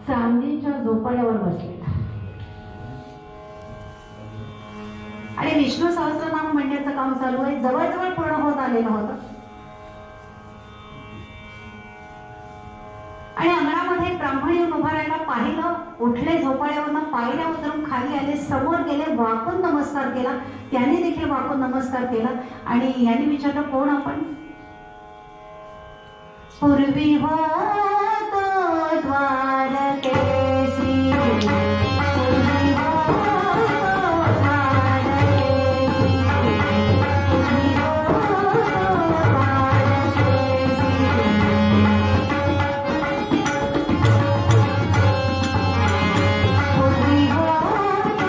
चांदीच्या झोपाळ्यावर बसलेला आणि विष्णू सहस्रनाम म्हणण्याचं काम चालू आहे. जवळजवळ पूर्ण होत आलेलं होतं आणि अंगणामध्ये ब्राह्मण येऊन उभा राहायला पाहिलं. उठले झोपाळ्यावरनं, पायऱ्या उतरून खाली आले, समोर गेले, वाकून नमस्कार केला. त्याने देखील वाकून नमस्कार केला आणि यांनी विचारलं, कोण आपण? पूर्वी होतो द्वारकेशी, पूर्वी होतो द्वारकेशी, पूर्वी होतो द्वारकेशी. पूर्वी होतो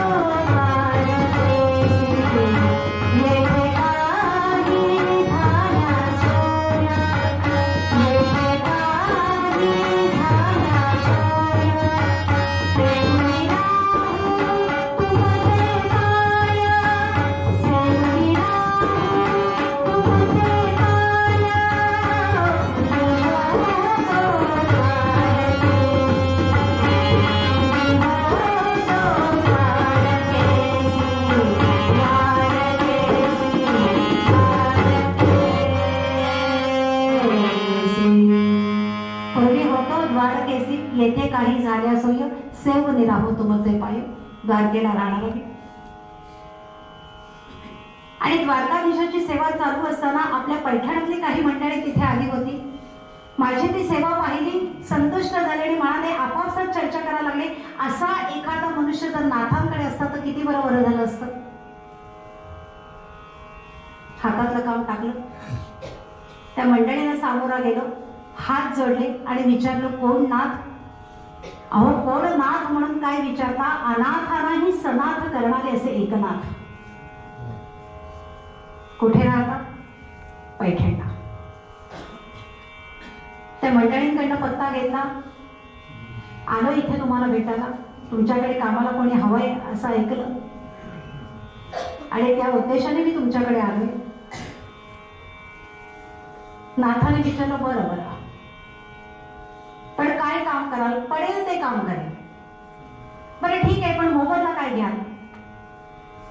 द्वारकेशी, येथे काही झाला सोया, येथे काही झाला सोया. सेवली राहू तुमचे पाया, सेवली राहू तुमचे पाया. पूर्वी होतो द्वारकेशी, पूर्वी होतो द्वारकेशी, येथे काही झाल्या सोय, सेवनी राहू तुमचे पाय. द्वारकेला राहणार आहे आणि द्वारकाधीशाची सेवा चालू असताना आपल्या पैठणातली काही मंडळी तिथे आली होती. माझी ती सेवा पाहिली, संतुष्ट झाले आणि मनाने आपापसात चर्चा करायला लागले, असा एखादा मनुष्य जर नाथांकडे असता तर किती बरं झालं असतं. हातातलं काम टाकलं, त्या मंडळीला सामोरा गेलो, हात जोडले आणि विचारलं, कोण नाथ? अहो कोण नाथ म्हणून काय विचारता, अनाथांनाही सनाथ करणारे असे एकनाथ. कुठे राहता? पैठणला. त्या मंडळींकडनं पत्ता घेतला, आलो इथे तुम्हाला भेटायला, तुमच्याकडे कामाला कोणी हवंय असं ऐकलं आणि त्या उद्देशाने मी तुमच्याकडे आलोय. नाथाने विचारलं, बरं बरं, पण काय काम कराल? पडेल ते काम करेल. बरं ठीक आहे, पण मोबदला काय घ्याल?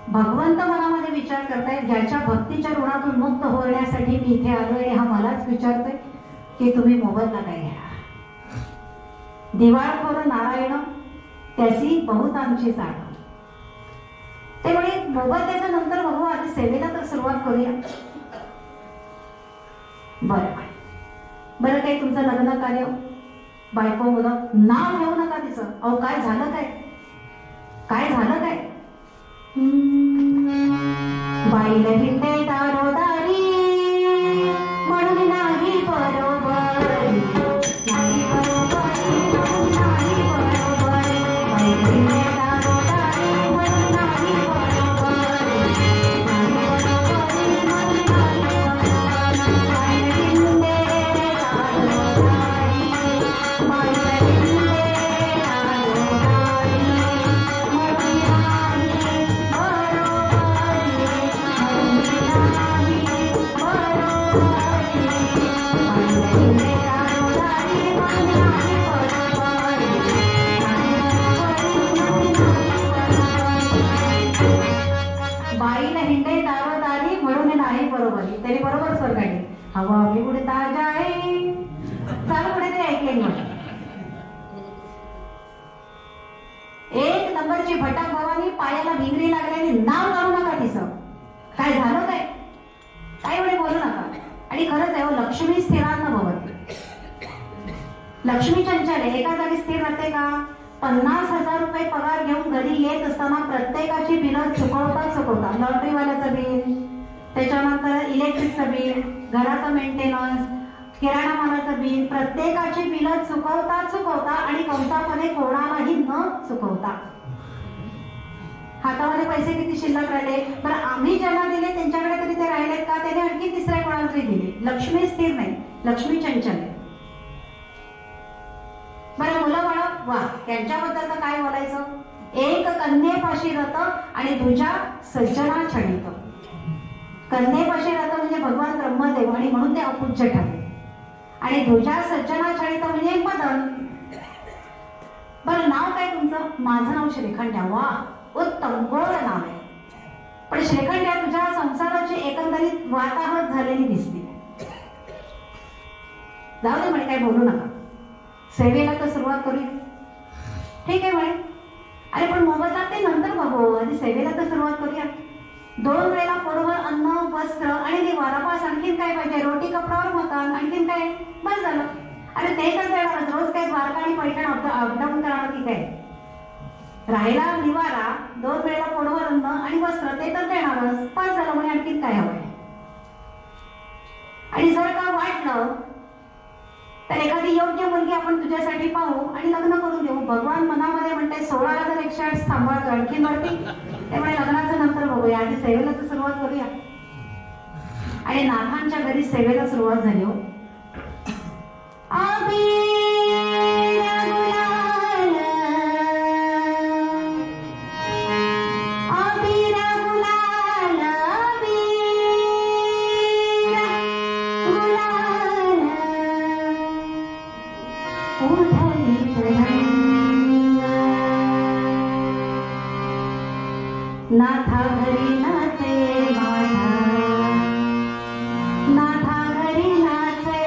भगवंत मनामध्ये विचार करतायत, ज्याच्या भक्तीच्या ऋणातून मुक्त होण्यासाठी मी इथे आलोय आणि हा मलाच विचारतोय की तुम्ही मोबदला काय घ्या? दिवाळखोर नारायण त्याची बहुतांची जाण. ते म्हणे, मोबदल्याच्या नंतर बघू, आधी सेवेला तर सुरुवात करूया. बरं बरं, काही तुमचं लग्न कार्य, बायको मुलं, नाव घेऊ नका तिचं. अहो काय झालं, काय काय झालं काय? बाईला हिंडे दारोदारी म्हणून नाही बरोबरी, नाही बरोबरी म्हणून नाही बरोबरी. बाईला हिंडे दारोदारी म्हणून नाही बरोबरी, नाही बरोबरी म्हणून नाही बरोबरी. बाईला हिंडे दारोदारी, बाईला हिंडे दारोदारी म्हणून नाही बाईला हिंडे दारोदारी म्हणून नाही बरोबरी. तरी बरोबर स्वर काढले, हवा मी उडता जाए, चालू पुढे तरी ऐकले नाही. एक नंबरची भटक भवानी, पायाला भिंगरी लागल्याने नाव काढू नका तिचं. काय झालं, काय काय एवढे बोलू नका. आणि खरंच आहे, लक्ष्मी स्थिरांना भवती, लक्ष्मी चंचल आहे, एका जागी स्थिर राहते का? 50,000 रुपये पगार घेऊन घरी येत असताना प्रत्येकाची बिलं चुकवता, लॉटरीवाल्याचं बिल, त्याच्यानंतर इलेक्ट्रिकचं बिल, घराचं मेंटेनन्स, किराणा मालाचं बिल, प्रत्येकाची बिलं चुकवता आणि कंसामध्ये कोणालाही न चुकवता हातामध्ये पैसे किती शिल्लक राहिले. पण आम्ही ज्यांना दिले त्यांच्याकडे तरी ते राहिलेत का? त्याने आणखी तिसऱ्या कोणाला तरी दिले. लक्ष्मी स्थिर नाही, लक्ष्मी चंचल आहे. बरं मुलं बाळ, वा, त्यांच्याबद्दल तर काय बोलायचं. एक कन्येपाशी रत आणि दुजा सज्जना क्षणित. कन्येपाशी रत म्हणजे भगवान ब्रह्मदेव आणि म्हणून ते अपूज्य ठरले, आणि दुजा सज्जना क्षणित म्हणजे मदन. माझं नाव श्रीखंड्या. वा, उत्तम, गोड नाव आहे. पण श्रीखंड्या, तुझ्या संसाराची एकंदरीत वाताहत झालेली दिसते. जाऊ दे म्हणे, काय बोलू नका, सेवेला तर सुरुवात करूया. ठीक आहे म्हणे. अरे पण मोबदला ते नंतर बघू, आधी सेवेला तर सुरुवात करूया. 2 वेळेला पोटभर अन्न, वस्त्र आणि निवारापास, आणखीन काय पाहिजे? रोटी, कपडावर मकान, आणखीन काय? बस झालं. अरे ते तर देणारच, रोज काय द्वारका आणि पैठण अपडाऊन करणार की काय? राहिला निवारा, 2 वेळेला पोटभर अन्न आणि वस्त्र, ते तर देणारच. बस झालं म्हणे, आणखीन काय हवंय? आणि जर का वाटलं तर एखादी योग्य मुलगी आपण तुझ्यासाठी पाहू आणि लग्न करून देऊ. भगवान मनामध्ये म्हणते 16,108 सांभाळतो, आणखी वरती. त्यामुळे लग्नाचं नंतर बघूया, आधी सेवेला तर सुरुवात करूया. आणि नाथांच्या घरी सेवेला सुरुवात झाली. हो, नाथा घरी नाचे माझा, नाथा घरी नाचे,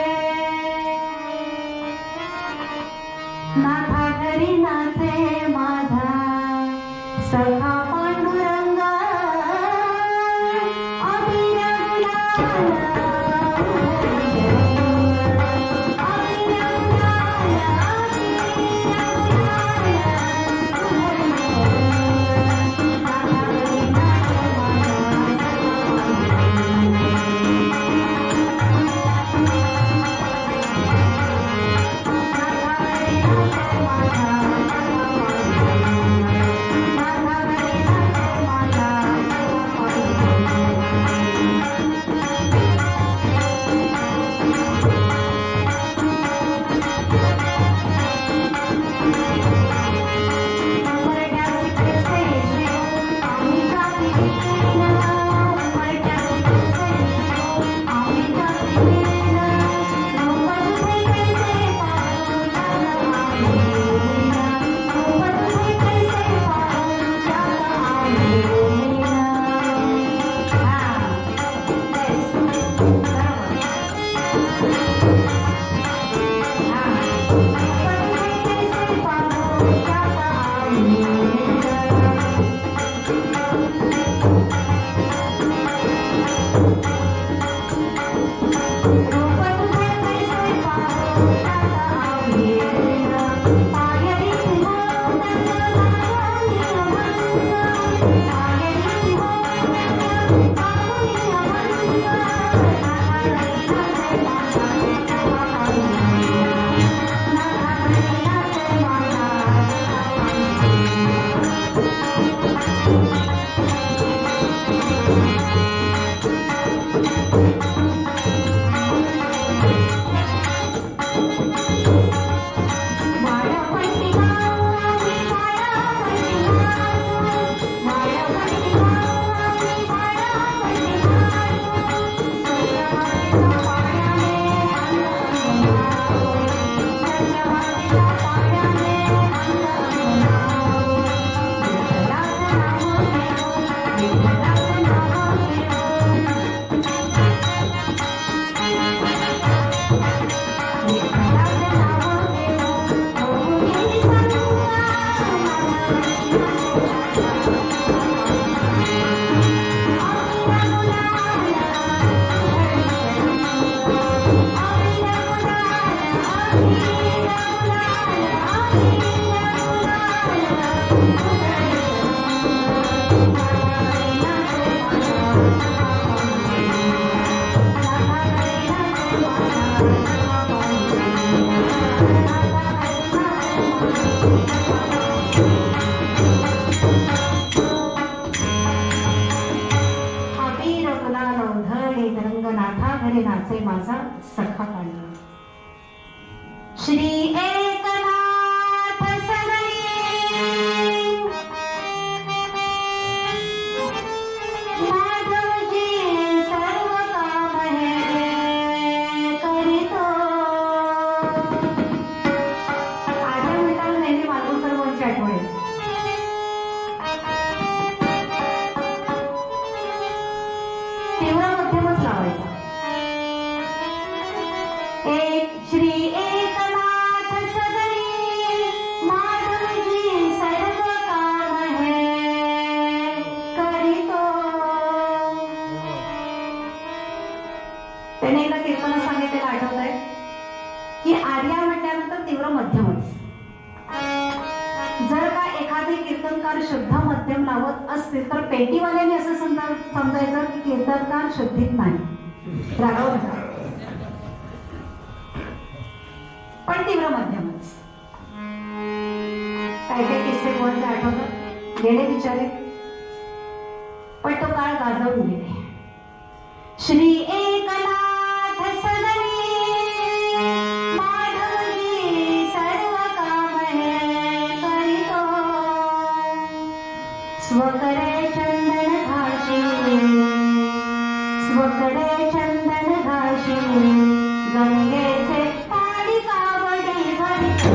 नाथा घरी नाचे माझा सखा पांडुरंग. अबीर गुलाल नाचे माझा सखा पांडुरंग. श्री एकनाथ सगळी माधवजी सर्व काम हे करीतो. आजच्या मिनिटाला नेहमी मालवणकर बोलची आठवण. एखादे कीर्तनकार शुद्ध मध्यम लावत असतील तर पेटीवाल्याने असं समजायचं की कीर्तनकार शुद्धीत नाही, रागावत पण तीव्र मध्यमच. काय काय किस्से कोणते आठवतात, गेले बिचारे, पण तो काळ गाजवून गेले. श्री एकनाथ सदनी माधवजी सर्व काम करीतो, स्वकडे चंदन घाशी, स्वकडे चंदन घाशी, गंगेचे पाणी कावडी भरितो.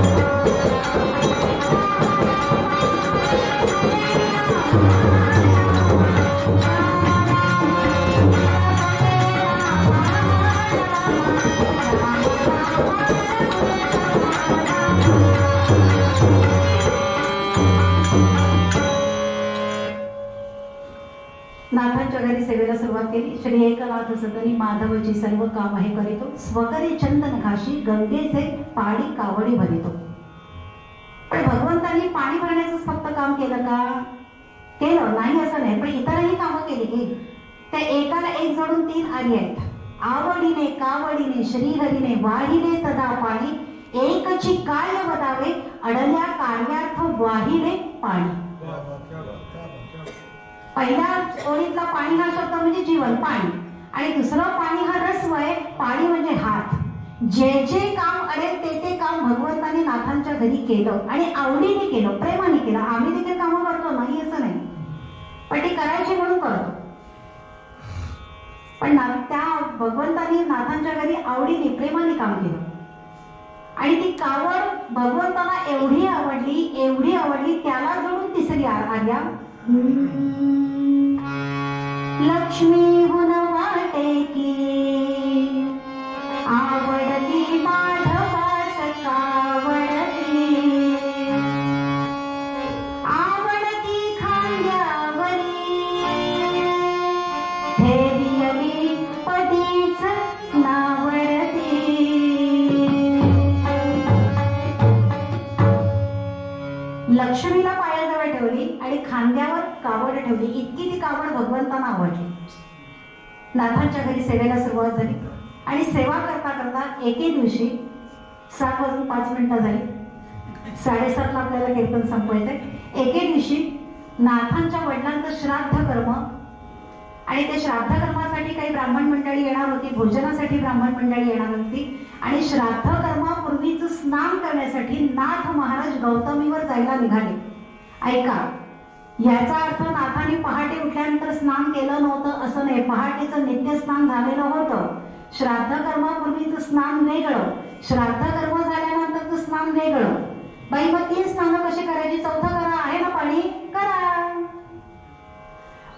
नाथांच्या घरी सेवेला सुरुवात केली. श्री एकनाथ सदनी माधवची सर्व काम हे करीतो, स्वकरी चंदन घाशी, गंगेचे पाणी कावडी भरितो. पण भगवंतांनी पाणी भरण्याचं फक्त काम केलं का? केलं नाही असं नाही, पण इतरही कामं केली की त्या एकाला एक जोडून 3 आर्य आहेत. आवडीने कावडीने श्रीहरीने वाहिले तदा पाणी, एकची काय वदावे अडल्या कार्यार्थ वाहिले पाणी. पहिल्या ओळीतला पाणी हा शब्द म्हणजे जीवन पाणी, आणि दुसरं पाणी हा रसवय, पाणी म्हणजे हात. जे जे काम अडेल ते काम भगवंतांनी नाथांच्या घरी केलं आणि आवडीने केलं, प्रेमाने केलं. आम्ही देखील कामं करतो नाही असं नाही, पण ती करायची म्हणून करतो. पण त्या भगवंतांनी नाथांच्या घरी आवडीने प्रेमाने काम केलं, आणि ती कावड भगवंताला एवढी आवडली त्याला जोडून तिसरी आर्या. लक्ष्मी हुन वाटे की आवडली माधवास कावडली, आवडती खांद्यावरी ठेवियली पतीच नावडती. लक्ष्मीला पायाजवळ ठेवली आणि खांद्यावर कावड ठेवली. इतकी ती कावड भगवंतांना आवडली. नाथांच्या घरी सेवेला सुरुवात झाली आणि सेवा करता करता एके दिवशी 7:05 झाली, 7:30ला आपल्याला कीर्तन संपवायचंय. एके दिवशी नाथांच्या वडिलांचं श्राद्ध कर्म, आणि त्या श्राद्ध कर्मासाठी काही ब्राह्मण मंडळी येणार होती, भोजनासाठी ब्राह्मण मंडळी येणार होती. आणि श्राद्ध कर्मापूर्वीच स्नान करण्यासाठी नाथ महाराज गौतमीवर जायला निघाले. ऐका, याचा अर्थ नाथांनी पहाटे उठल्यानंतर स्नान केलं नव्हतं असं नाही. पहाटेचं नित्य स्नान झालेलं होतं. श्राद्ध कर्मापूर्वीचं स्नान वेगळं, श्राद्ध कर्म झाल्यानंतरचं स्नान वेगळं. बाई मग 3 स्नान कशी करायची? 4थं करा, आहे ना पाणी, करा.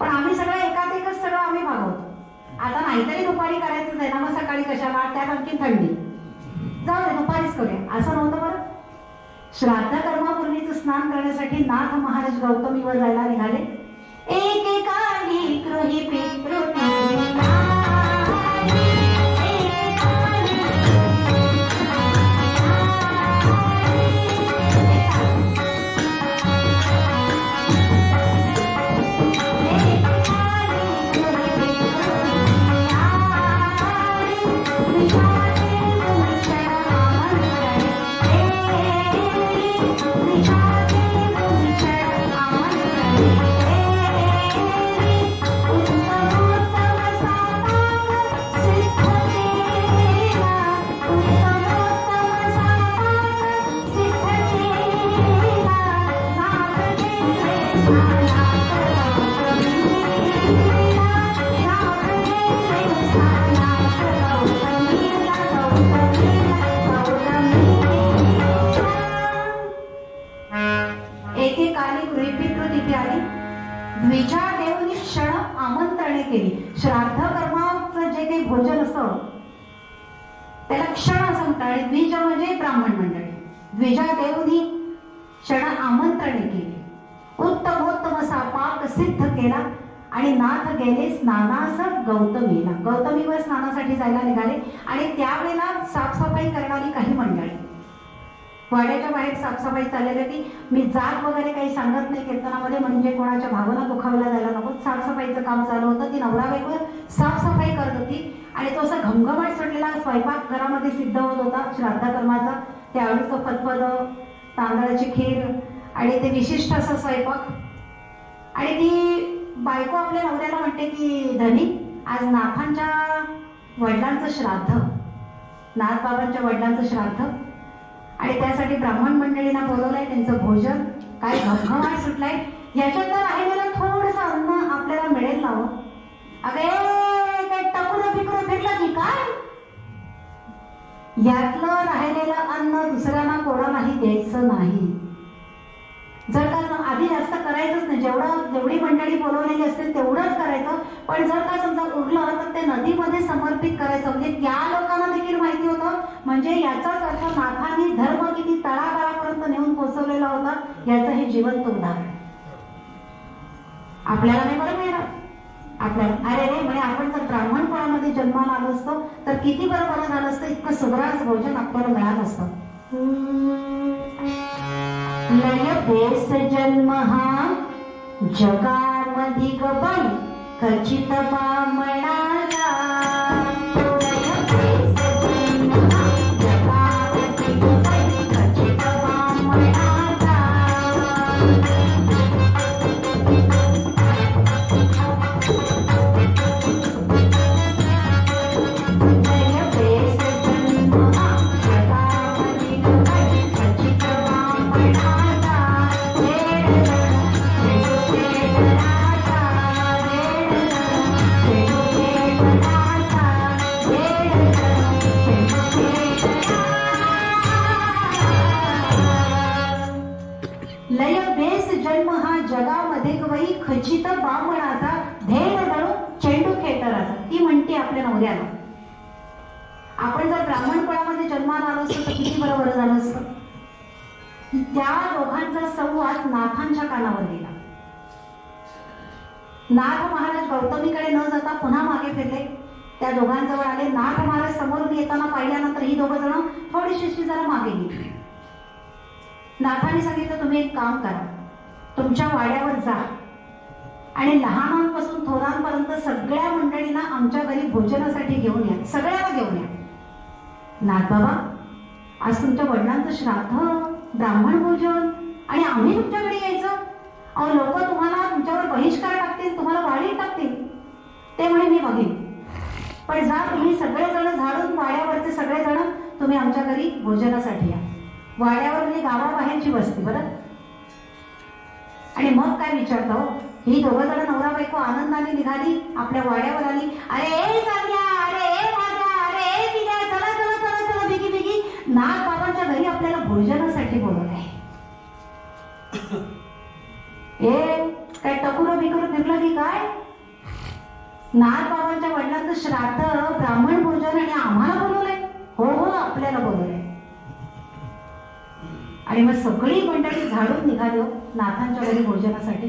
पण आम्ही सगळं एकाच सगळं आम्ही भागवतो. आता नाहीतरी दुपारी करायचंच आहे ना, मग सकाळी कशाला, त्यात आणखी थंडी, जाऊ दे दुपारीच करूया, असं नव्हतं बरं. श्राद्ध कर्मापूर्वीचं स्नान करण्यासाठी नाथ महाराज गौतमीवर जायला निघाले. एकेकाली गृही पितृ श्राद्ध कर्माचं जे काही भोजन असतं त्याला क्षण असं म्हणतात. द्विज म्हणजे ब्राह्मण मंडळी. द्विजा देवनी क्षण आमंत्रणे केली. उत्तमोत्तम असा पाक सिद्ध केला आणि नाथ गेले स्नानास गौतमीला. गौतमीवर स्नानासाठी जायला निघाले आणि त्यावेळेला साफसफाई करणारी काही मंडळी. वाड्याच्या बाहेर साफसफाई चाललेली होती. मी जात वगैरे काही सांगत नाही कीर्तनामध्ये, म्हणजे कोणाच्या भावना दुखावल्या जायला नको. साफसफाईचं काम चालू होतं. ती नवरा बायको साफसफाई करत होती आणि तो असा घमघमाट सुटलेला स्वयंपाक घरामध्ये सिद्ध होत होता श्राद्धकर्माचा. त्यावेळीचं फतफद, तांदळाची खीर आणि ते विशिष्ट असं स्वयंपाक. आणि ती बायको आपल्या नवऱ्याला म्हणते की धनी, आज नाथांच्या वडिलांचं श्राद्ध, नाथ बाबांच्या वडिलांचं श्राद्ध, आणि त्यासाठी ब्राह्मण मंडळींना बोलवलंय, त्यांचं भोजन. काय घमघमाट सुटलाय. याच्यात तर राहिलेलं थोडंसं अन्न आपल्याला मिळेल ना हो. अगे काय टकुरं बिकुरं फिरलं की काय? यातलं राहिलेलं अन्न दुसऱ्यांना कोणालाही द्यायचं नाही. जर का आधी जास्त करायचंच नाही, जेवढी मंडळी बोलवलेली असतील तेवढंच करायचं. पण जर का समजा उरलं तर ते नदीमध्ये समर्पित करायचं. म्हणजे त्या लोकांना देखील माहिती होतं. म्हणजे याचाच अर्थ नाथांनी धर्म किती तळागाळापर्यंत नेऊन पोहोचवलेला होता याचं हे जिवंत उदाहरण. आपल्याला नाही बरं मिळणार. आपल्याला अरे रे म्हणजे आपण जर ब्राह्मण कुळामध्ये जन्माला आलो असतो तर किती बरं झालं असतं. इतकं सुग्रास भोजन आपल्याला मिळालं असतं. लय बेस जन्म हा जगामधिक बाई खचित बामणाला. लय बेस जन्म हा जगामधिक बाई खचित बामणाला. खचित बामणाचा धेड धरून चेंडू खेटराचा. ती म्हणते आपल्या नवऱ्याला. आपण जर ब्राह्मण कुळामध्ये जन्माला आलो असतो तर किती बरं झालं असतं. त्या दोघांचा संवाद नाथांच्या कानावर गेला. नाथ महाराज गौतमीकडे न जाता पुन्हा मागे फिरले. त्या दोघांजवळ आले. नाथ महाराज समोरून येताना पाहिल्यानंतर ही दोघं जण थोडीशी जरा मागे गेली. नाथांनी सांगितलं, तुम्ही एक काम करा, तुमच्या वाड्यावर जा आणि लहानांपासून थोरांपर्यंत सगळ्या मंडळींना आमच्या घरी भोजनासाठी घेऊन या, सगळ्यांना घेऊन या. नाथ बाबा, आज तुमच्या वडिलांचं श्राद्ध, ब्राह्मण भोजन, आणि आम्ही तुमच्याकडे यायचं? अहो, लोक तुम्हाला तुमच्यावर बहिष्कार टाकतील, तुम्हाला वाढीत टाकतील. ते म्हणे मी बघेन, पण जा तुम्ही सगळेजण झाडून वाड्यावरचे सगळेजण तुम्ही आमच्या घरी भोजनासाठी या. वाड्यावर म्हणजे गावाबाहेरची वस्ती बरं. आणि मग काय विचारता हो, ही दोघं जण नवरा बायको आनंदाने निघाली, आपल्या वाड्यावर आली. अरे चांगल्या, अरे माझ्या, अरे पिल्या, चला चला चला चला बिगी बिगी. नाथ बाबांच्या घरी आपल्याला भोजनासाठी बोलवत आहे. ए काय टकुरं बिकुरं फिरलं की काय? नाथ बाबांच्या वडिलांचं श्राद्ध, ब्राह्मण भोजन, आणि आम्हाला बोलवलंय? हो हो, आपल्याला बोलवलंय. आणि मग सगळी मंडळी झाडून निघाली नाथांच्या घरी भोजनासाठी.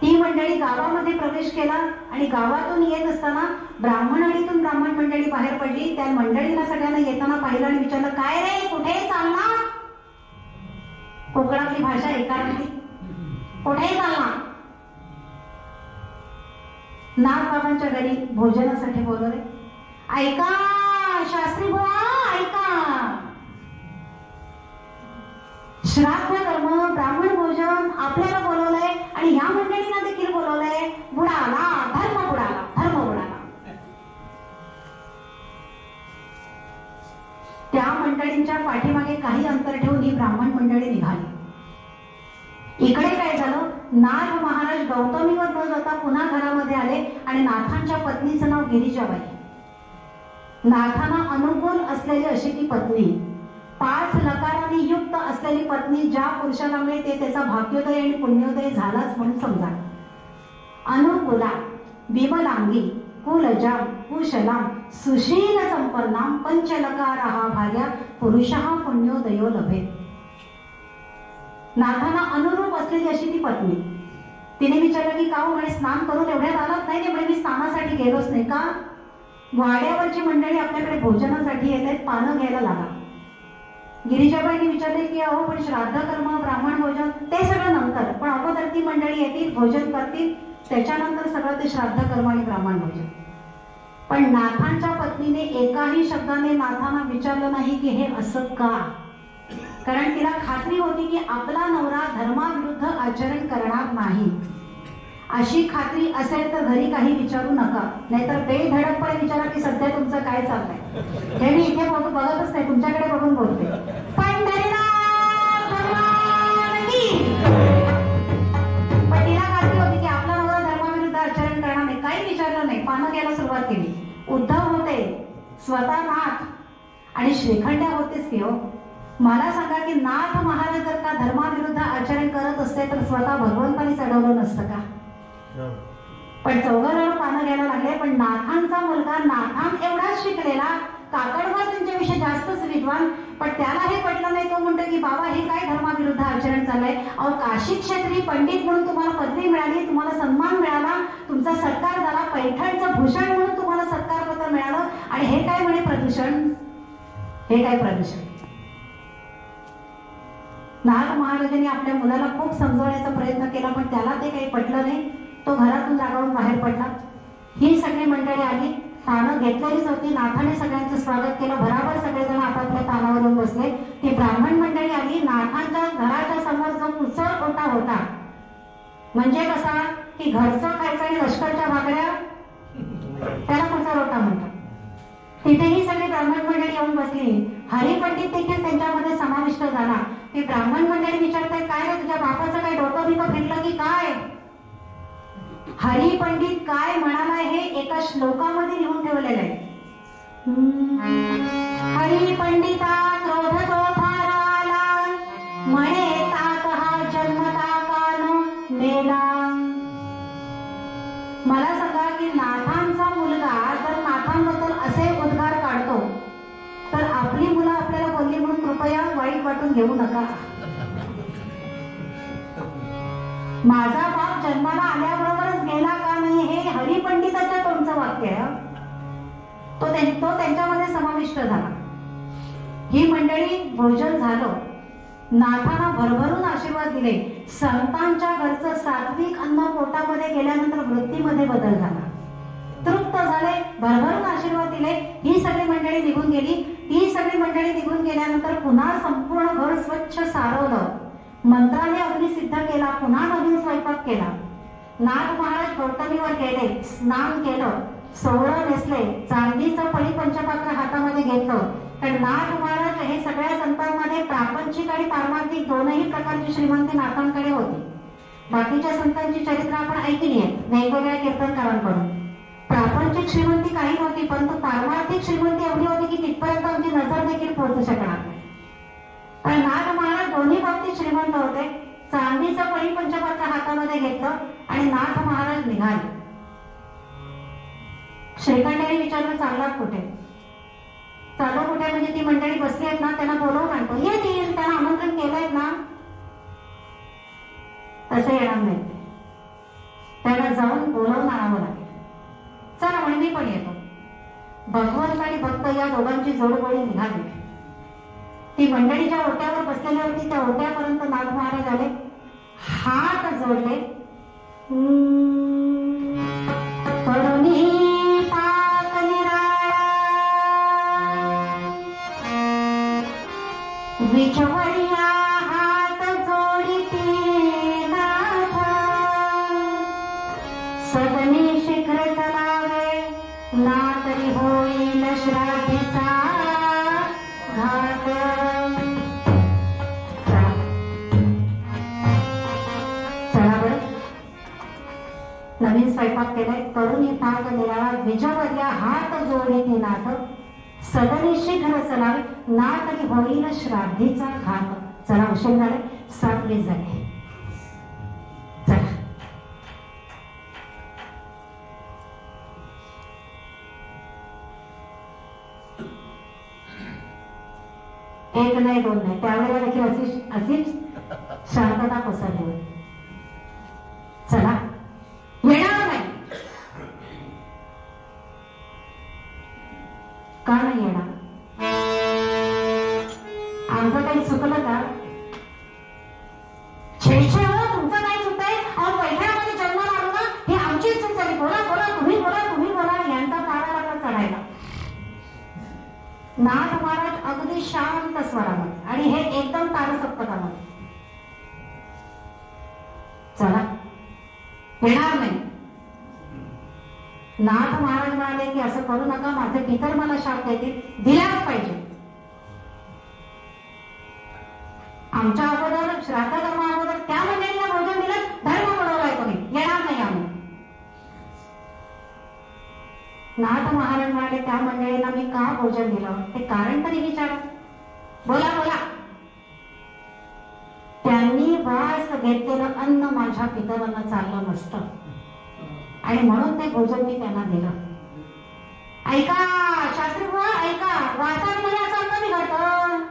ती मंडळी गावामध्ये प्रवेश केला आणि गावातून येत असताना ब्राह्मणवाडीतून ब्राह्मण मंडळी बाहेर पडली. त्या मंडळीला सगळ्यांना येताना पाहिलं आणि विचारलं, काय रे, कुठे चालला? कोकणातली भाषा एकार्थी, कुठे चालला? नाथ बाबांच्या घरी भोजनासाठी बोलवले. ऐका शास्त्री बुवा, ऐका, श्राद्ध कर्म, ब्राह्मण भोजन आपल्याला बोलवलंय आणि ह्या मंडळींना देखील बोलवलंय. बुडाला, धर्म बुडाला, धर्म बुडाला. त्या मंडळींच्या पाठीमागे काही अंतर ठेवून ही ब्राह्मण मंडळी निघाली. इकडे काय झालं, नाथ महाराज गौतमीवर न जाता पुन्हा घरामध्ये आले आणि नाथांच्या पत्नीचं नाव गिरिजाबाई. नाथांना अनुकूल असलेली अशी ती पत्नी, 5 लकारांनी युक्त असलेली पत्नी. ज्या पुरुषाला मिळते त्याचा भाग्योदय आणि पुण्योदय झालाच म्हणून समजा. अनुकूला, विमलांगी, कुलजाम, कुशलाम, सुशील संपन्नाम, पंचलकाराहा भार्या पुरुषः पुण्योदयो लभे. नाथांना अनुरूप असलेली अशी ती पत्नी. तिने विचारलं की का म्हणे स्नान करून एवढ्यात आलात? नाही म्हणे, मी स्नानासाठी गेलोच नाही. का? वाड्यावरची मंडळी आपल्याकडे भोजनासाठी येत आहेत, पानं घ्यायला लागा. गिरिजाबाईंनी विचारले की अहो पण श्राद्ध कर्म ब्राह्मण भोजन ते सगळं नंतर, पण अगोदर ती मंडळी येतील, भोजन करतील, त्याच्यानंतर सगळं ते श्राद्ध कर्म आणि ब्राह्मण भोजन. पण नाथांच्या पत्नीने एकाही शब्दाने नाथांना विचारलं नाही की हे असं का, कारण तिला खात्री होती की आपला नवरा धर्माविरुद्ध आचरण करणार नाही. अशी खात्री असेल तर घरी काही विचारू नका, नाहीतर बेधडकपणे विचारा की सध्या तुमचं काय चाललंय. हे मी इथे बघतच नाही, तुमच्याकडे बघून बोलते. पण तिला खात्री होती की आपला नवरा धर्माविरुद्ध आचरण करणार नाही. काही विचारलं नाही, पानं घ्यायला सुरुवात केली. उद्धव होते, स्वतः नाथ आणि श्रीखंड्या होतेच की हो. मला सांगा की नाथ महाराज जर का धर्माविरुद्ध आचरण करत असते तर स्वतः भगवंतांनी चढवलं नसतं का. पण चौघजण पानं घ्यायला लागले. पण नाथांचा मुलगा नाथां एवढाच शिकलेला, काकडवर त्यांच्याविषयी जास्तच विद्वान, पण त्याला हे पटलं नाही. तो म्हणतो की बाबा हे काय धर्माविरुद्ध आचरण चाललंय. अहो काशी क्षेत्री पंडित म्हणून तुम्हाला पदवी मिळाली, तुम्हाला सन्मान मिळाला, तुमचा सत्कार झाला, पैठणचं भूषण म्हणून तुम्हाला सत्कारपत्र मिळालं, आणि हे काय म्हणे प्रदूषण, हे काय प्रदूषण. नाथ महाराजांनी आपल्या मुलाला खूप समजवण्याचा प्रयत्न केला, पण त्याला ते काही पटलं नाही. तो घरातून जागावून बाहेर पडला. ही सगळी मंडळी आली, पानं घेतलेलीच होती. नाथाने सगळ्यांचं स्वागत केलं. बराबर सगळेजण आपापल्या पानावर येऊन बसले. ती ब्राह्मण मंडळी आली. नाथांच्या घराच्या समोर जो कुचर ओटा होता, म्हणजे कसा की घरचं खायचं आणि लष्करच्या भाकऱ्या, त्याला कुचर ओटा म्हणतात. तिथेही सगळी ब्राह्मण मंडळी येऊन बसली. हरिपंडित देखील त्यांच्यामध्ये समाविष्ट झाला. ती ब्राह्मण मंडळी विचारतात काय रे तुझ्या बापाचं काय डोकं बिकं फिरलं की काय. हरिपंडित काय म्हणाला हे एका श्लोकामध्ये लिहून ठेवलेलं आहे. हरिपंडिता क्रोध तो फाराला, म्हणे तात हा जन्मता कान मेला. मला सांगा की नाथांचा मुलगा जर नाथांबद्दल असे उद्गार काढतो तर आपली मुलं आपल्याला बोलली म्हणून कृपया वाईट वाटून घेऊ नका. माझा बाप जन्माला आल्याबरोबरच गेला का नाही हे हरिपंडिताच्या तोंडचं वाक्य आहे. तो त्यांच्यामध्ये समाविष्ट झाला. ही मंडळी भोजन झालं. नाथांना भरभरून आशीर्वाद दिले. संतांच्या घरचं सात्विक अन्न पोटामध्ये गेल्यानंतर वृत्तीमध्ये बदल झाला. तृप्त झाले, भरभरून आशीर्वाद दिले. ही सगळी मंडळी निघून गेली. ही सगळी मंडळी निघून गेल्यानंतर पुन्हा संपूर्ण घर स्वच्छ सारवलं. मंत्राने अग्नी सिद्ध केला. पुन्हा नवीन स्वयंपाक केला. नाथ महाराज गौतमीवर गेले, स्नान केलं, सोवळं नेसले, चांदीचं पळी पंचपात्र हातामध्ये घेतलं. तर नाथ महाराज हे सगळ्या संतांमध्ये प्रापंचिक आणि पारमार्थिक दोनही प्रकारची श्रीमंती नाथांकडे होती. बाकीच्या संतांची चरित्र आपण ऐकली आहेत वेगवेगळ्या कीर्तनकारांकडून. प्रापंचिक श्रीमंती काही नव्हती, परंतु पारमार्थिक श्रीमंती एवढी होती की तिथपर्यंत आमची नजर देखील पोहोचू शकणार नाही. पण नाथ महाराज दोन्ही बाबतीत श्रीमंत होते. चांदीचं पळी पंचपात्र हातामध्ये घेतलं आणि नाथ महाराज निघाले. श्रीखंडाने विचारलं चाललात कुठे. चालू कुठे म्हणजे ती मंडळी बसली आहेत ना त्यांना बोलवून आणतो. येतील, त्यांना आमंत्रण केलंय ना. तसं येणार नाही, त्यांना जाऊन बोलवून आणावं लागेल. चला म्हणे मी पण येतो. भगवंत आणि भक्त या दोघांची जोडगोळी निघाली. ती मंडळी ज्या ओट्यावर बसलेली होती त्या ओट्यापर्यंत नाथ महाराज आले, हात जोडले. विचवळ्या हात जोडिते नाथा, सदनी शीघ्र चलावे ना तरी होईल श्राद्धीचा घात. नवीन स्वयंपाक केलाय. तरुणी पाक निराळा, विजवल्या हात जोडिते नाथ, सदनी शीघ्र चलावे ना तरी होईल श्राद्धीचा घात. चला उशीर झाले, 7:20 झाले. चला एक नाही दोन नाही, त्यावेळेला देखील अशीच शांतता पसरली होती. चला येणार नाही. का नाही येणार. आमचा नाथ महाराज अगदी शांत स्वरामध्ये आणि हे एकदम तारसप्तकामध्ये. चला येणार नाही. नाथ महाराज म्हणाले की असं करू नका, माझे पितर मला शाप देतील, दिलाच पाहिजे. आमच्या अगोदर श्राद्ध कर्म अगोदर त्या मंडळीला भोजन दिलं, धर्म बनवलाय तुम्ही, येणार नाही आम्ही. नाथ महाराज म्हणाले त्या मंडळीला मी का भोजन दिलं ते कारण तरी विचारा. बोला बोला. त्यांनी वास घेतलेलं अन्न माझ्या पितरांना चाललं नसतं आणि म्हणून ते भोजन मी त्यांना दिलं. ऐका शास्त्री बुवा, ऐका, वासामध्ये असं अंत बिघडतं.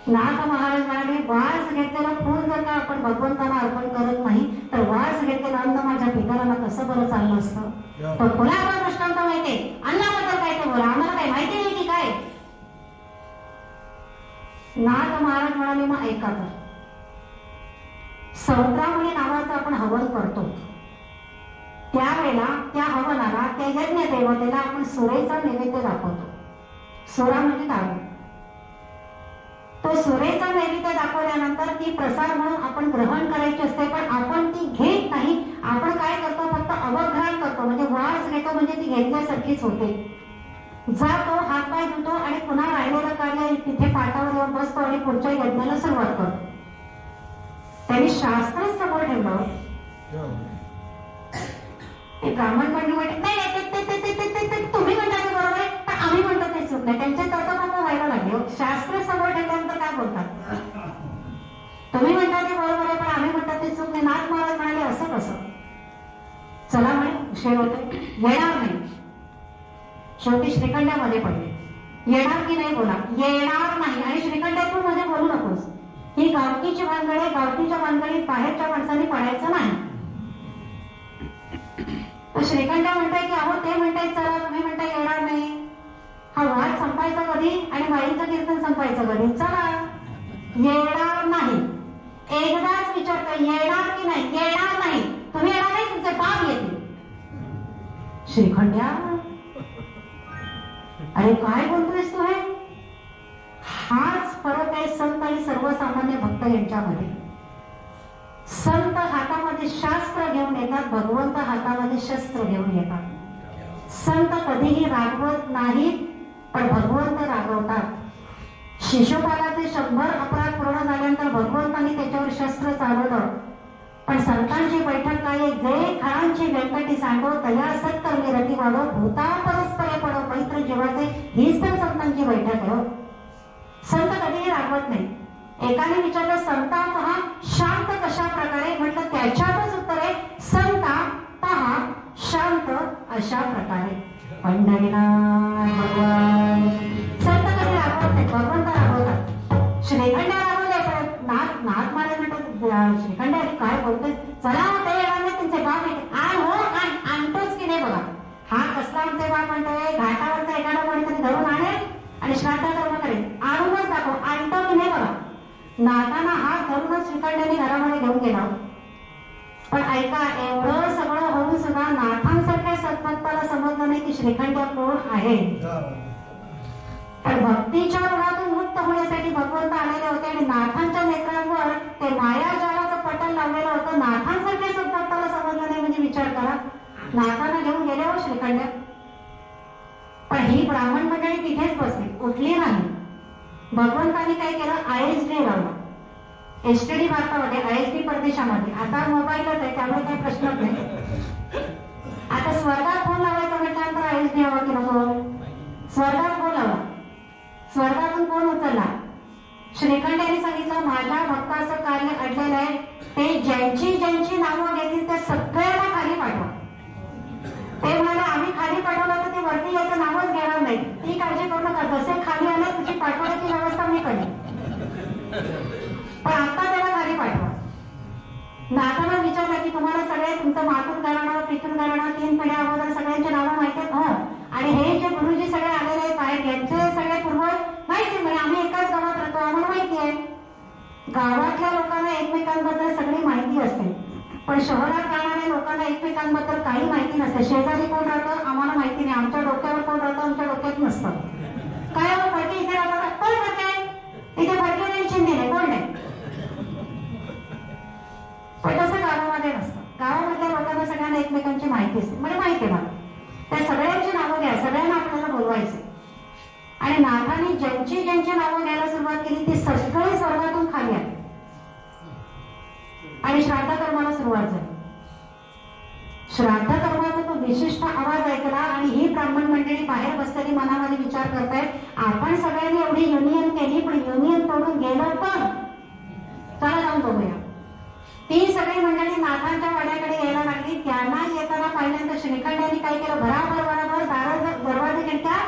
नाथ महाराज म्हणाले वास घेतलेलं फूल जर का आपण भगवंताला अर्पण करत नाही तर वास घेतलेलं अन्न माझ्या पितरांना कसं बरं चाललं असतं. तो फुलाचा दृष्टांत माहितीये, अन्नाबद्दल काय ते बोला, आम्हाला काय माहिती नाही की काय. नाथ महाराज म्हणाले मग ऐका, तर सौत्रामणी नावाचं आपण हवन करतो, त्यावेळेला त्या हवनाला त्या यज्ञ देवतेला आपण सुरेचा नैवेद्य दाखवतो. सुरा म्हणजे दारू. तो सुरेचा नैवेद्य दाखवल्यानंतर ती प्रसाद म्हणून आपण ग्रहण करायची असते, पण आपण ती घेत नाही. आपण काय करतो, फक्त अवघ्राण करतो, म्हणजे वास घेतो, म्हणजे ती घेतल्यासारखीच होते. जातो, हातपाय धुतो आणि पुन्हा राहिलेलं कार्य तिथे पाटावर येऊन बसतो आणि पुढच्या यज्ञाला सुरुवात करतो. त्यांनी शास्त्र समोर ठेवलं. ते ब्राह्मण पंडित म्हणते नाही, तुम्ही म्हणता ते बरोबर आहे, पण आम्ही म्हणतो ते चूक नाही. त्यांचे तर्कभंग व्हायला लागले. शास्त्र समोर ठेवल्यानंतर काय बोलतात, तुम्ही म्हणता ते बरोबर आहे पण आम्ही म्हणतात ते चूक नाही. नाथ महाराज म्हणाले असं कसं. चला म्हणे उशीर होते, येणार नाही. शेवटी श्रीखंडामध्ये पडले. येणार की नाही बोला, येणार नाही. आणि श्रीखंडातून मध्ये बोलू नकोस, ही गावकीची भानगडी, गावकीच्या भानगडीत बाहेरच्या माणसांनी पडायचं नाही. तर श्रीखंड म्हणताय की अहो ते म्हणताय चला, तुम्ही म्हणताय येणार नाही. हा वाद संपायचा कधी आणि माईचं कीर्तन संपायचं कधी. चला येणार नाही. एकदाच विचारतो येणार की नाही, येणार नाही. तुम्ही येणार नाही, तुमचे बाप येतील. श्रीखंड्या अरे काय बोलतोयस तू. हे हाच फरक आहे संत आणि सर्वसामान्य भक्त यांच्यामध्ये. संत हातामध्ये शास्त्र घेऊन येतात, भगवंत हातामध्ये शस्त्र घेऊन येतात. संत कधीही रागवत नाहीत, पण भगवंत रागवतात. शिशुपालाचे 100 अपराध पूर्ण झाल्यानंतर भगवंतांनी त्याच्यावर शस्त्र चालवलं. पण संतांची बैठक काय, जे खळांची व्यंकटी सांगो तया सत्तर निरती वाढो भूता परस्परे पडो पवित्र जीवाचे, हीच तर संतांची बैठक आहे. संत कधीही रागवत नाही. एकाने विचारलं संता पहा शांत कशा प्रकारे, म्हटलं त्याच्यातच उत्तर आहे संता पहा शांत अशा प्रकारे. पंढरीनाथ भगवान. संत कधी रागवत नाही, भगवंत रागवतात. श्रीखंड रागवले पण नाथ महाराज म्हणतात श्रीखंड काय बोलतोय, चला ते येणार नाही, त्यांचे बाप आणतोच की नाही. बघा हा कसला आमचे बाप म्हणतोय, घाटावरचा एखादा कोणीतरी धरून आणेल आणि श्राद्ध कर्म करेल, आणूनच दाखव, आणतो की नाही. बघा नाथांना हात धरूनच श्रीखंडाने घरामध्ये घेऊन गेला. पण ऐका, एवढं सगळं होऊन सुद्धा नाथांसारख्या सद्भक्ताला समजलं नाही की श्रीखंड कोण आहे. पण भक्तीच्या ऋणातून मुक्त होण्यासाठी भगवंत आलेले होते आणि नाथांच्या नेत्रांवर ते मायाजालाचं पटल लावलेलं होतं. नाथांसारख्या सद्भक्ताला समजलं नाही म्हणजे विचार करा. नाथांना घेऊन गेले हो श्रीखंड. पण ही ब्राह्मण मंडळी तिथेच बसली, उठली नाही. भगवंतांनी काय केलं, ISD लावलं. STD भारतामध्ये, ISD परदेशामध्ये. आता मोबाईलच आहे त्यामुळे काही प्रश्नच नाही. आता स्वर्गात फोन लावायचा म्हटल्यानंतर ISD हवा की नको. स्वर्गात फोन लावा, स्वर्गातून फोन उचलला. श्रीखंड यांनी सांगितलं माझ्या भक्ताचं कार्य अडलेलं आहे, ते ज्यांची ज्यांची नावं घेतील त्या सगळ्यांना खाली पाठवा. ते म्हणाले आम्ही खाली पाठवलं तर ते वरती याचं नावच घेणार नाही. ती काळजी करू नका, जसे खाली आले तुझी पाठवण्याची व्यवस्था मी करेन, पण आता त्याला खाली पाठवा. नाथांना विचारलं की तुम्हाला सगळे तुमचं मातून घराणं, पितून घराणं, 3 पिढ्या अगोदर सगळ्यांची नावं माहिती आहेत. हो, आणि हे जे गुरुजी सगळे आलेले आहेत बाहेर, यांचे सगळे पूर्वज माहिती, म्हणजे आम्ही एकाच गावात राहतो, आम्हाला माहिती आहे. गावातल्या लोकांना एकमेकांबद्दल सगळी माहिती असते. पण शहरात राहणाऱ्या लोकांना एकमेकांबद्दल काही माहिती नसते. शेजारी कोण राहतं आम्हाला माहिती नाही, आमच्या डोक्यावर कोण राहतं आमच्या डोक्यात नसतं. काय हो फडके इथे राहतात, कोण फडके इथे, फडके नाही शिंदे नाही, कोण नाही. पण तसं गावामध्ये नसतं. गावामधल्या लोकांना सगळ्यांना एकमेकांची माहिती असते. म्हणजे माहिती आहे मला, त्या सगळ्यांची नावं घ्या, सगळ्यांना आपल्याला बोलवायचे. आणि नाथांनी ज्यांची ज्यांची नावं घ्यायला सुरुवात केली ती सगळी स्वर्गातून खाली आली आणि श्राद्ध कर्माला सुरुवात झाली. श्राद्ध कर्माचा तो विशिष्ट आवाज ऐकला आणि ही ब्राह्मण मंडळी बाहेर बसलेली मनामध्ये विचार करतायत आपण सगळ्यांनी एवढी युनियन केली पण युनियन तोडून गेलो पण चला जाऊन बघूया. ती सगळी मंडळी नाथांच्या वाड्याकडे यायला लागली. त्यांना येताना पहिल्यांदा श्रीखंडांनी काय केलं, बराबर दरवाजे खिडक्या.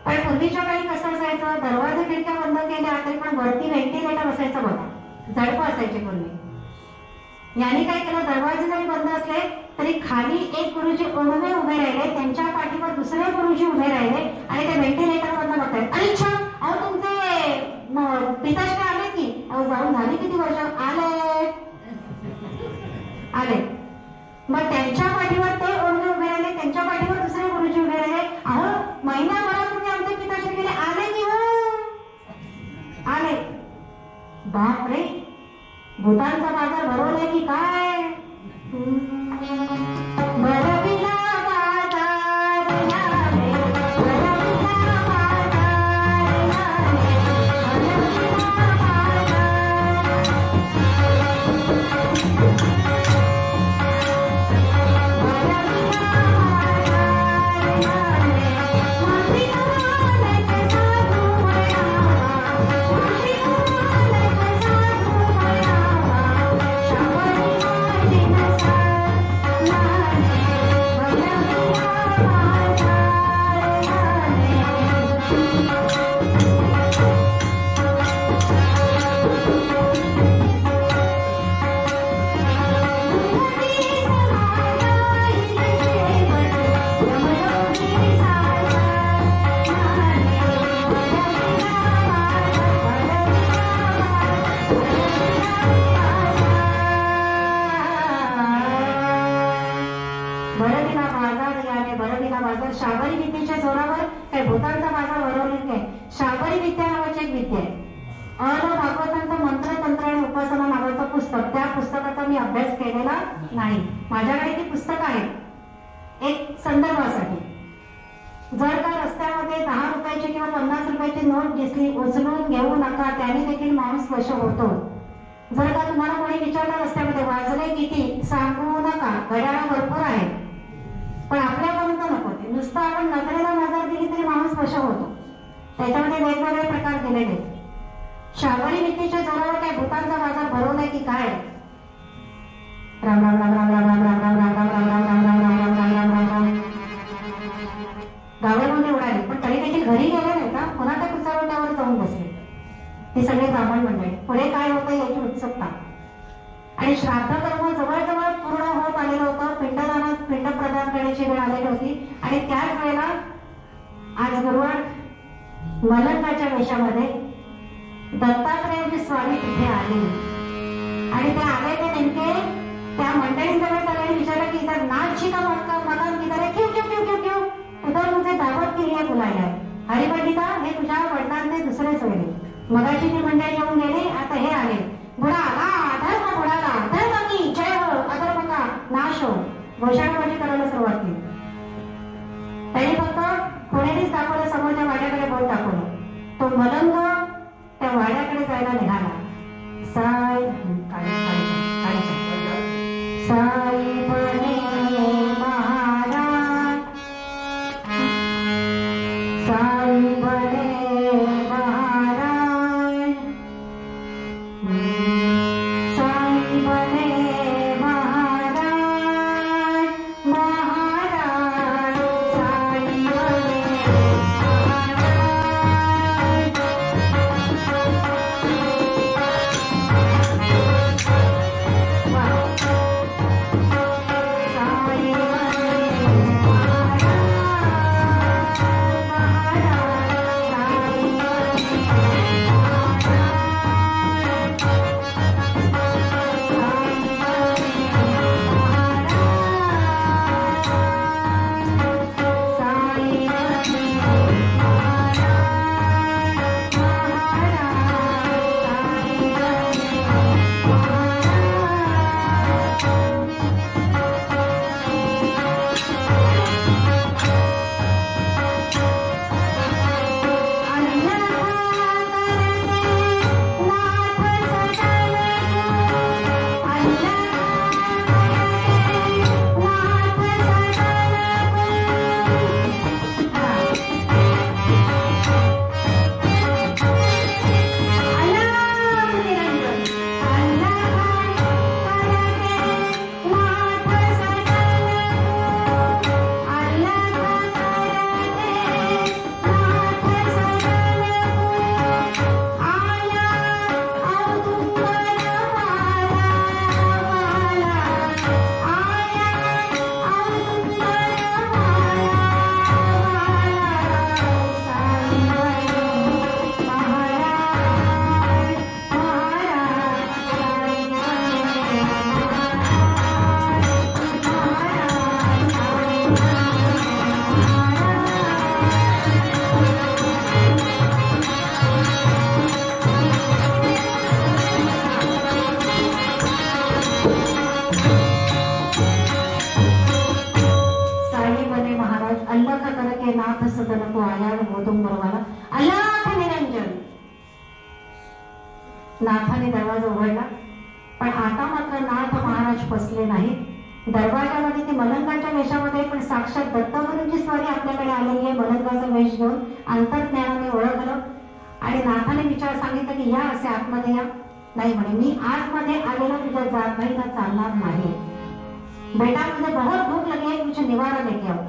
पण पूर्वीच्या काळी कसं असायचं, दरवाजे खिडक्या बंद केल्या तरी पण वरती व्हेंटिलेटर असायचं बघा, झडपं असायचे पूर्वी. यांनी काय केलं, दरवाजे जरी बंद असले तरी खाली एक गुरुजी ओढवे उभे राहिले, त्यांच्या पाठीवर दुसरे गुरुजी उभे राहिले आणि ते व्हेंटिलेटर बंद बघतायत. अच्छा अहो तुमचे पिताश्री आले की, अहो जाऊन झाली किती वर्ष, आले. मग त्यांच्या पाठीवर ते ओढवे उभे राहिले, त्यांच्या पाठीवर दुसरे गुरुजी उभे राहिले. अहो महिनाभरात तुम्ही आमचे पिताश्री गेले, आले की हो आले. बापरे भूतांचा बाजार भरवलाय की काय. भरविला बाजार याने, भरविला बाजार याने, भरविला बाजार. शाबरी विद्येच्या जोरावर काय भूतांचा बाजार भरवलेला काय. शाबरी विद्या नावाची एक विद्या आहे. भागवतांचं मंत्र तंत्र आणि उपासना नावाचं पुस्तक, त्या पुस्तकाचा मी अभ्यास केलेला नाही. माझ्याकडे ती पुस्तक आहे एक संदर्भासाठी. जर का रस्त्यामध्ये 10 रुपयाची किंवा 50 रुपयाची नोट दिसली उचलून घेऊ नका, त्याने देखील माणूस वश होतो. जर का तुम्हाला कोणी विचारलं रस्त्यामध्ये वाजले किती, सांगू नका, घड्याळ भरपूर आहे पण आपल्यापर्यंत नको. ते नुसतं आपण नजरेला नजर दिली तरी माणूस वश होतो. त्याच्यामध्ये वेगवेगळे प्रकार दिलेले आहेत. शाबरी विद्येच्या जोरावर काय भूतांचा बाजार भरवलाय की काय. राम राम राम राम राम राम राम राम राम राम राम राम राम राम राम राम राम राम राम. गावामध्ये उडाली पण तरी देखील घरी गेले नाही का, पुन्हा त्या कुचारोट्यावर जाऊन बसले ती सगळे ब्राह्मण मंडळी. पुढे काय होतं याची उत्सुकता. आणि श्राद्ध कर्म जवळजवळ पूर्ण होत आलेलं होतं. पिंडदानात पिंड प्रदान करण्याची वेळ आलेली होती आणि त्याच वेळेला आज गुरुवार मलंगाच्या वेशामध्ये दत्तात्रेयजी स्वामी तिथे आले आणि ते आले. ते नेमके त्या मंडळींजवळ त्याला विचारलं की इधर नाच का मकान किधर है, क्यों क्यों क्यों क्यों क्यों उधर मुझे दावत के लिए बुलाया है. हरिपंडिता हे तुझ्या वडिलांचे दुसरे सोयरे. मगाशी ती मंडळी येऊन गेले, आता हे आले. बुडाला धर्म, बुडाला धर्म की जय हो, अधर्म का नाश हो, घोषणाबाजी करायला सुरुवात केली. त्यांनी फक्त कोणीच दाखवलं, समोरच्या वाड्याकडे बोट दाखवलं. तो मलंग त्या वाड्याकडे जायला निघाला. साई साई बने महाराज, साई बने महाराज, साई बने महाराज, महाराज साई बने नाथाने दरवाजा उघडला, पण आता मात्र नाथ महाराज बसले नाही. दरवाजामध्ये ते मलंगाच्या वेशामध्ये, पण साक्षात दत्तगुरूंची स्वारी आपल्याकडे आलेली आहे. मलंगाचा वेश घेऊन अंतर्ज्ञानाने ओळखलं आणि नाथाने विचार सांगितलं की या असे आतमध्ये या. नाही म्हणे, मी आतमध्ये आलेला तुझ्या जात नाही ना, चालणार नाही. बेटा तुझे बहुत भूक लगी है, तुझे निवारा लेके आओ.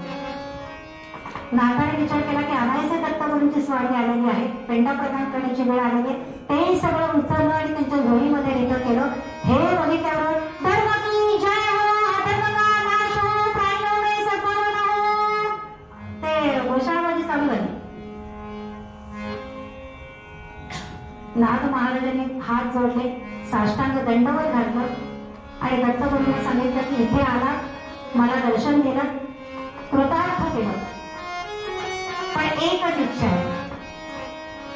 नाथाने विचार केला की आणायचे दत्तगुरूंची स्वारी आलेली आहे, पेंडा प्रदान करण्याची वेळ आलेली आहे. ते सगळं उचललं आणि त्यांच्या झोळीमध्ये रिटं केलं. हे बघितल्यावर धर्म की जय हो, अधर्म का नाश हो, प्राणियों में सद्भावना हो, ते घोषणाबाजी चालू झाली. नाथ महाराजांनी हात जोडले, साष्टांग दंडवत घातलं आणि दत्तगुरूंना सांगितलं की इथे आला, मला दर्शन दिलं, कृतार्थ केलं, पण एकच इच्छा आहे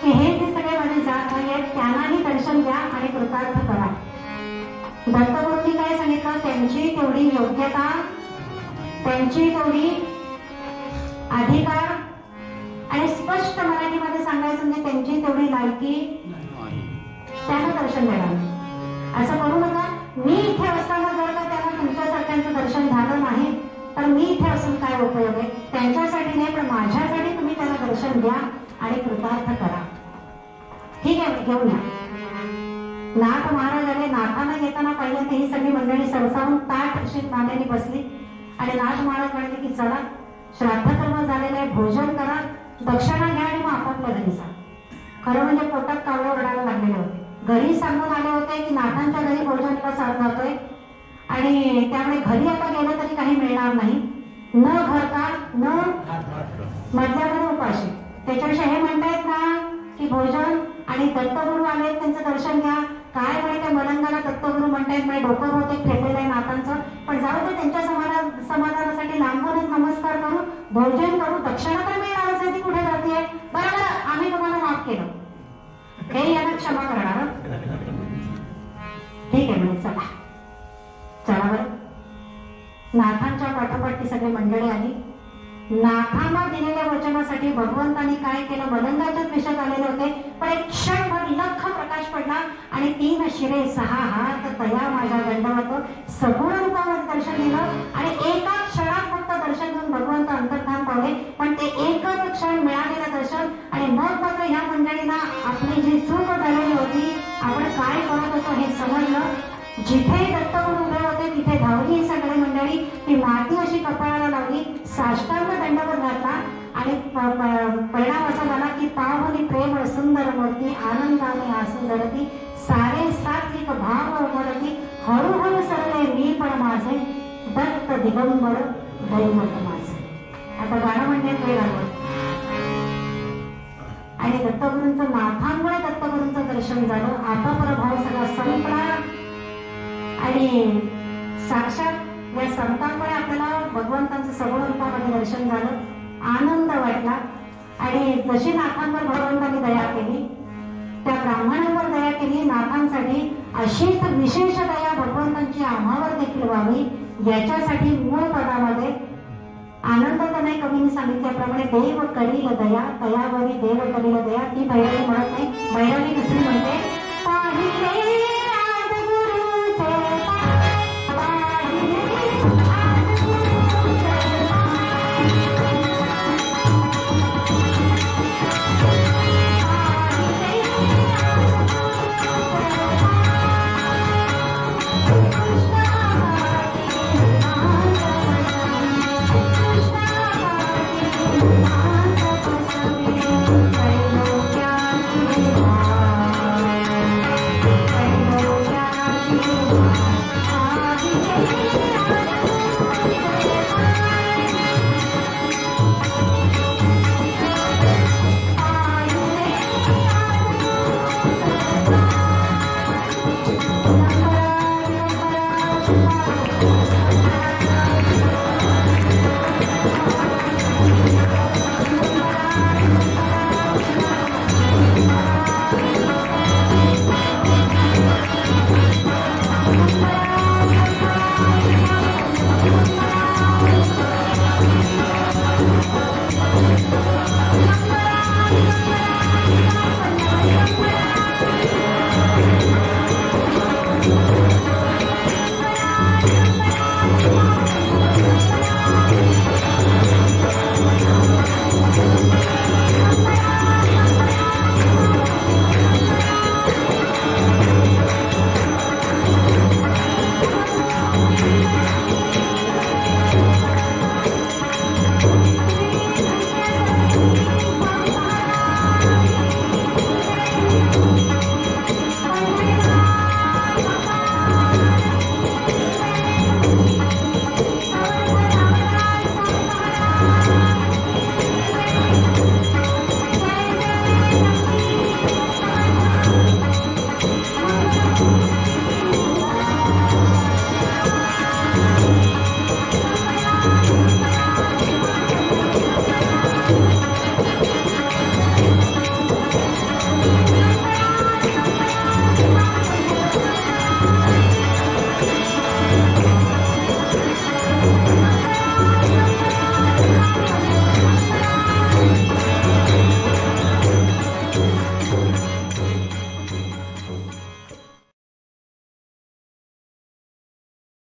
की हे जे सगळे माझे जात भाई आहेत त्यांनाही दर्शन द्या आणि कृतार्थ करा. दत्तगुरूंनी काय सांगितलं, त्यांची तेवढी योग्यता, त्यांची तेवढी अधिकार आणि स्पष्ट मराठीमध्ये सांगायचं म्हणजे त्यांची तेवढी लायकी, त्यांना दर्शन देणार. असं करू नका, मी इथे असताना जर का त्यांना तुमच्यासारख्यांचं दर्शन झालं नाही तर मी इथे असून काय उपयोग आहे. त्यांच्यासाठी नाही पण माझ्यासाठी तुम्ही त्यांना दर्शन द्या आणि कृतार्थ करा. ठीक आहे, घेऊन या. नाथ महाराज आले. नाथांना घेताना पहिल्यांदा ही सगळी मंडळी सरसावून ताट अशी नाण्याने बसली आणि नाथ महाराज म्हणले की चला, श्राद्ध कर्म झालेलं आहे, भोजन करा, दक्षिणा घ्या आणि मग आपापल्या घरी जा. खरं म्हणजे पोटात कावळे ओरडायला लागलेले होते. घरी सांगून आले होते की नाथांच्या घरी भोजनाला साथ जातोय आणि त्यामुळे घरी आता गेलं तरी काही मिळणार नाही, न घरता न मध्यामध्ये उपाशी. त्याच्यापेक्षा हे म्हणतायत ना की भोजन आणि दत्तगुरू आले, त्यांचं दर्शन घ्या. काय म्हणे त्या मलंगाला दत्तगुरू म्हणतायत, म्हणजे डोकं होते फेकलेलं आहे नाथांचं, पण जाऊ दे, त्यांच्या समाधानासाठी लांबूनच नमस्कार करू, भोजन करू, दक्षिणा तर मिळणारच आहे, ती कुठे जाते. बरोबर, आम्ही तुम्हाला माफ केलं, हे यांना क्षमा करणार. ठीक आहे म्हणे, चला चला बरं. नाथांच्या पाठोपाठ ती सगळी मंडळी आली. नाथांना दिलेल्या वचनासाठी भगवंतांनी काय केलं, मलंगाच्याच विषयात आलेले होते, पण एक क्षणभर लख प्रकाश पडला आणि 3 शिरे 6 हात दया माझ्या दंडवत सगुण रूपामध्ये दर्शन दिलं आणि एका क्षणात फक्त दर्शन देऊन भगवंत अंतर्धान पावले. पण ते एकच क्षण मिळालेलं दर्शन आणि मग मात्र ह्या मंडळींना आपली जी चूक झालेली होती, आपण काय करत होतो हे समजलं. जिथे दत्तगुरू उभे होते तिथे धावली ही सगळी मंडळी, ती माती अशी कपाळाला लावली, साष्टांग दंडवत घातला आणि परिणाम असा झाला की पावनी प्रेम सुंदर मूर्ती आनंदाने आसू धरती, सारे सात्विक भाव उमरती, हळूहळू सरले मी पण माझे दत्त दिगंबर दैवत माझे. आता गाणं म्हणण्यात वेळ लागला आणि दत्तगुरूंचं नाथांमुळे दत्तगुरूंचं दर्शन झालं. आपापला भाव सगळा संपला आणि साक्षात या संतांमुळे आपल्याला भगवंतांचं सगुण रूपामध्ये दर्शन झालं. आनंद वाटला आणि जशी नाथांवर भगवंतांनी दया केली, त्या ब्राह्मणांवर दया केली, नाथांसाठी अशीच विशेष दया भगवंतांची आम्हावर देखील व्हावी याच्यासाठी मूळ पदामध्ये आनंदतनय कवींनी सांगितल्याप्रमाणे देव करील दया, दयावरी देव करील दया. ती भैरवी म्हणत नाही, भैरवी